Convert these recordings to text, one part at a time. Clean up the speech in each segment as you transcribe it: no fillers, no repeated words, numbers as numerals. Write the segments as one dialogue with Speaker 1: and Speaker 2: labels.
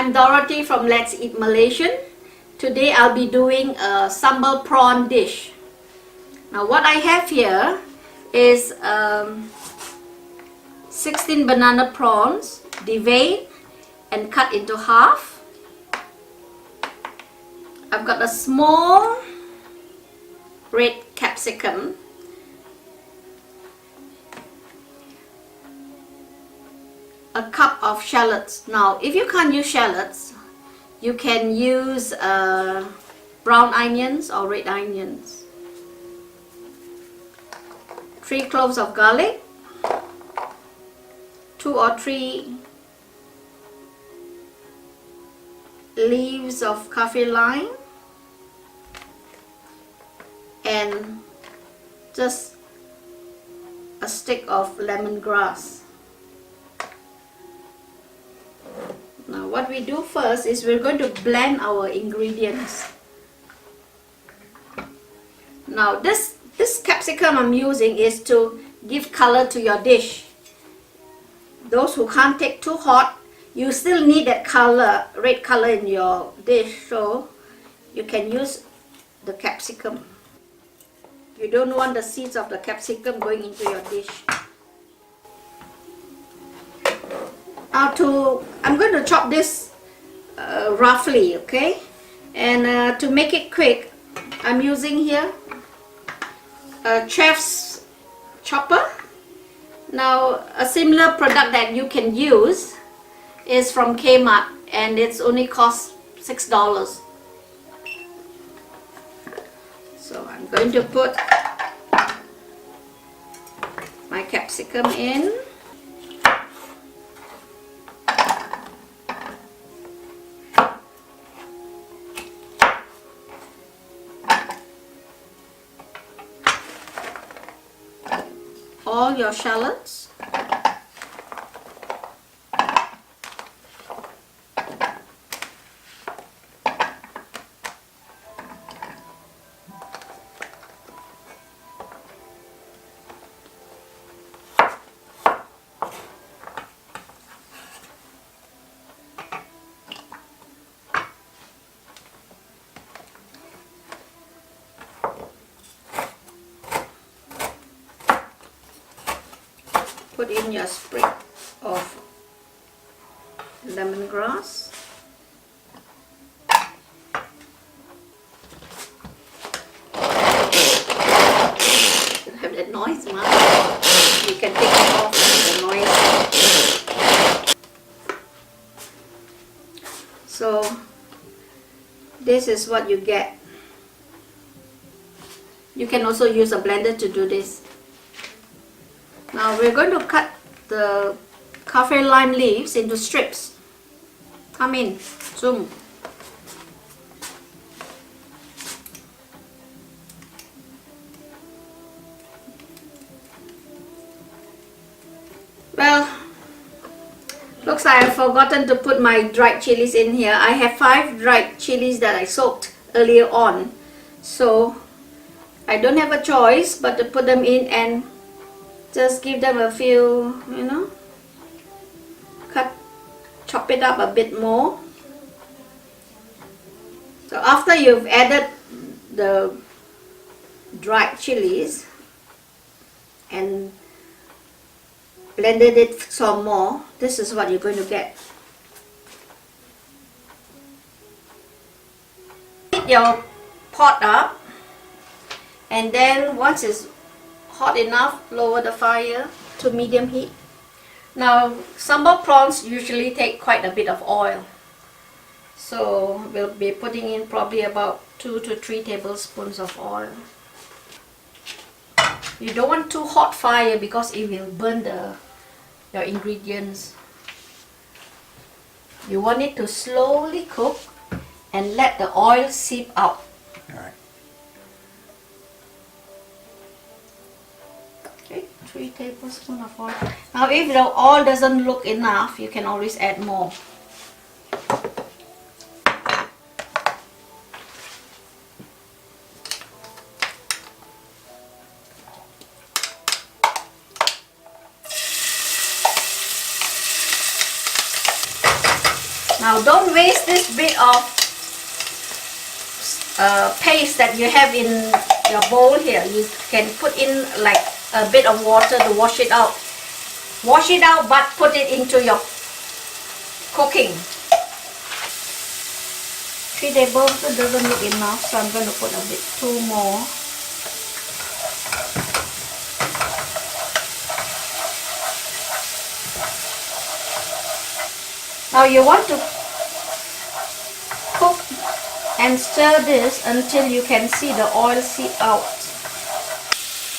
Speaker 1: I'm Dorothy from Let's Eat Malaysian. Today I'll be doing a sambal prawn dish. Now what I have here is 16 banana prawns, deveined and cut into half. I've got a small red capsicum, a cup of shallots. Now if you can't use shallots, you can use brown onions or red onions. 3 cloves of garlic, 2 or 3 leaves of Kaffir lime, and just a stick of lemongrass. Now what we do first is we're going to blend our ingredients. Now this capsicum I'm using is to give color to your dish. Those who can't take too hot, you still need that color, red color in your dish, so you can use the capsicum. You don't want the seeds of the capsicum going into your dish. Now I'm going to chop this roughly, okay? And to make it quick, I'm using here a chef's chopper. Now a similar product that you can use is from Kmart, and it's only cost $6. So I'm going to put my capsicum in. All your shallots. Put in your sprig of lemongrass. You have that noise, man. You can take it off the noise. So this is what you get. You can also use a blender to do this. Now we're going to cut the Kaffir lime leaves into strips. Come in, zoom. Well, looks like I've forgotten to put my dried chilies in here. I have 5 dried chilies that I soaked earlier on. So I don't have a choice but to put them in and just give them a few, chop it up a bit more. So after you've added the dried chilies and blended it some more, this is what you're going to get. Heat your pot up, and then once it's hot enough, lower the fire to medium heat. Now sambal prawns usually take quite a bit of oil, so we'll be putting in probably about 2 to 3 tablespoons of oil. You don't want too hot fire because it will burn your ingredients. You want it to slowly cook and let the oil seep out.
Speaker 2: All right.
Speaker 1: 3 tablespoons of oil. Now if the oil doesn't look enough, you can always add more. Now don't waste this bit of paste that you have in your bowl here. You can put in like a bit of water to wash it out. Wash it out, but put it into your cooking. 3 tablespoons doesn't look enough, so I'm going to put a bit 2 more. Now you want to cook and stir this until you can see the oil seep out.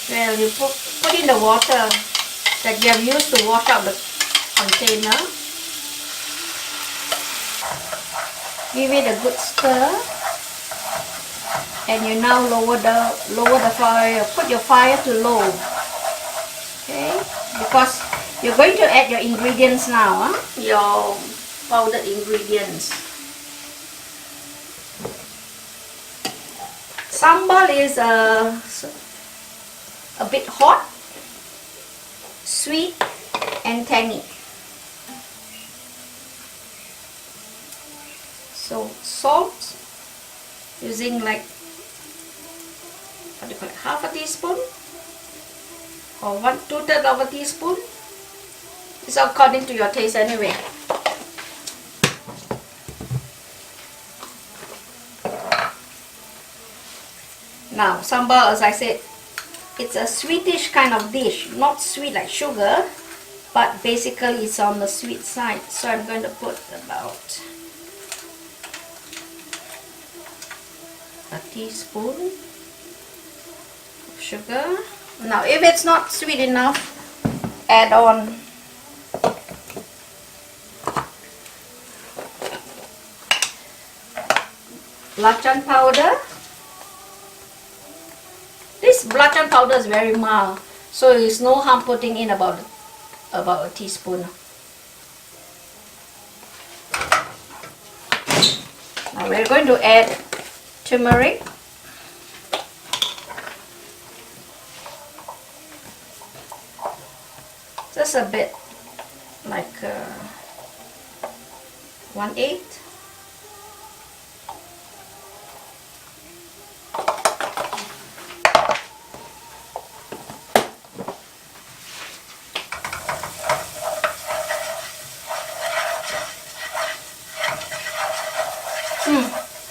Speaker 1: Well, you put in the water that you have used to wash out the container. Give it a good stir, and you now lower the fire. Put your fire to low, okay? Because you're going to add your ingredients now, your powdered ingredients. Sambal is a bit hot, sweet, and tangy. So salt, using like, what do you call it, half a teaspoon or 2/3 of a teaspoon. It's according to your taste anyway. Now sambal, as I said, it's a sweetish kind of dish, not sweet like sugar, but basically it's on the sweet side. So I'm going to put about a teaspoon of sugar. Now if it's not sweet enough, add on belacan powder. This belacan powder is very mild, so it's no harm putting in about a teaspoon. Now we're going to add turmeric. Just a bit, like 1/8.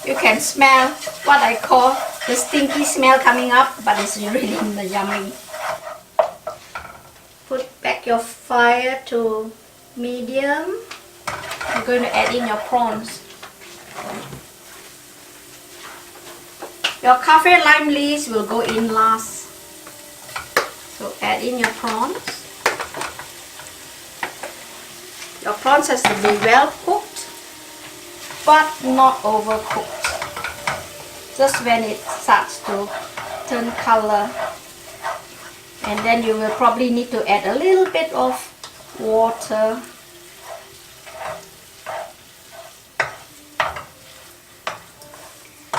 Speaker 1: You can smell what I call the stinky smell coming up, but it's really yummy. Put back your fire to medium. You're going to add in your prawns. Your Kaffir lime leaves will go in last. So add in your prawns. Your prawns has to be well cooked, but not overcooked. Just when it starts to turn color, and then you will probably need to add a little bit of water.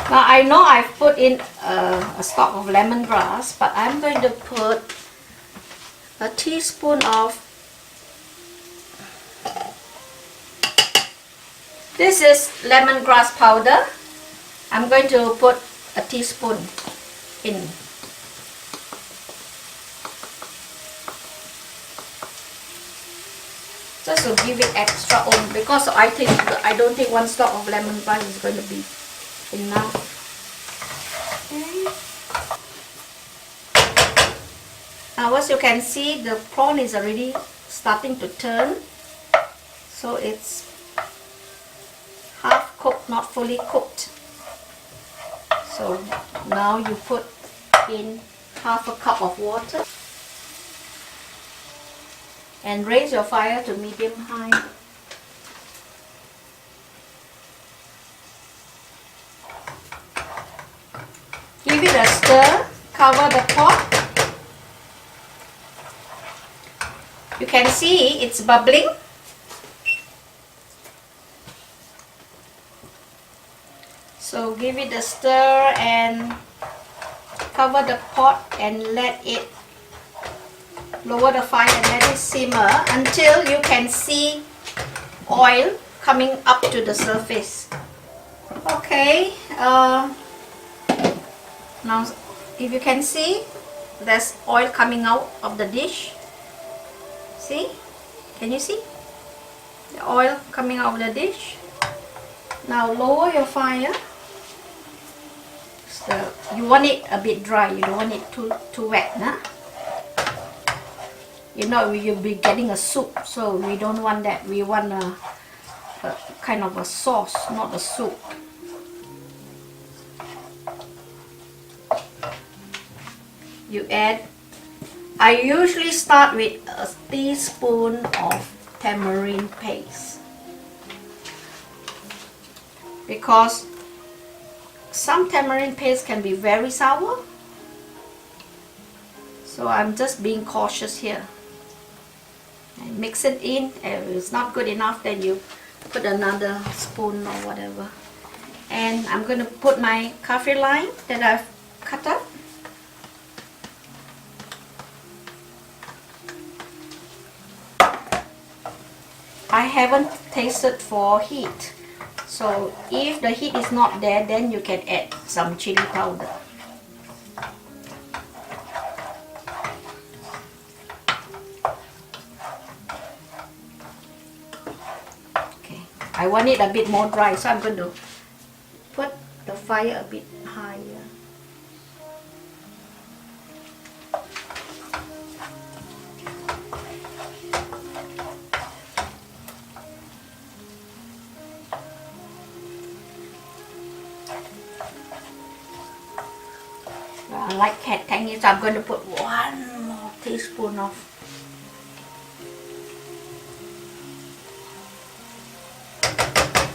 Speaker 1: Now I know I've put in a stalk of lemongrass, but I'm going to put a teaspoon of, this is lemongrass powder. I'm going to put a teaspoon in. Just to give it extra oomph, because I don't think 1 stalk of lemongrass is going to be enough. Okay. Now as you can see, the prawn is already starting to turn, so it's half cooked, not fully cooked. So now you put in half a cup of water and raise your fire to medium high. Give it a stir, cover the pot. You can see it's bubbling. So give it a stir and cover the pot and let it, lower the fire and let it simmer until you can see oil coming up to the surface. Okay, now if you can see, there's oil coming out of the dish. See? Can you see? The oil coming out of the dish. Now lower your fire. So you want it a bit dry, you don't want it too wet, nah? You know, you'll be getting a soup, so we don't want that. We want a kind of a sauce, not a soup. You add, I usually start with a teaspoon of tamarind paste, because some tamarind paste can be very sour, so I'm just being cautious here. And mix it in. If it's not good enough, then you put another spoon or whatever. And I'm going to put my Kaffir lime that I've cut up. I haven't tasted for heat, so if the heat is not there, then you can add some chili powder. Okay, I want it a bit more dry, so I'm going to put the fire a bit higher. I like cat tangy, so I'm going to put 1 more teaspoon of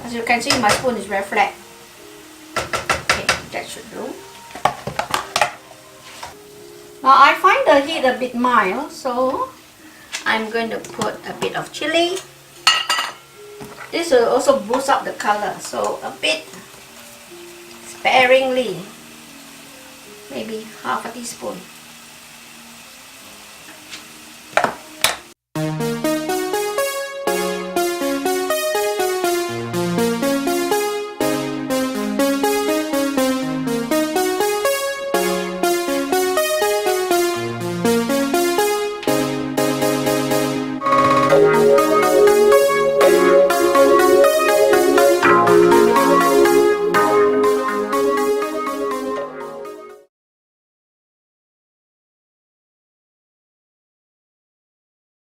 Speaker 1: as you can see, my spoon is very flat. Okay, that should do. Now I find the heat a bit mild, so I'm going to put a bit of chili. This will also boost up the color, so a bit sparingly. Maybe half a teaspoon.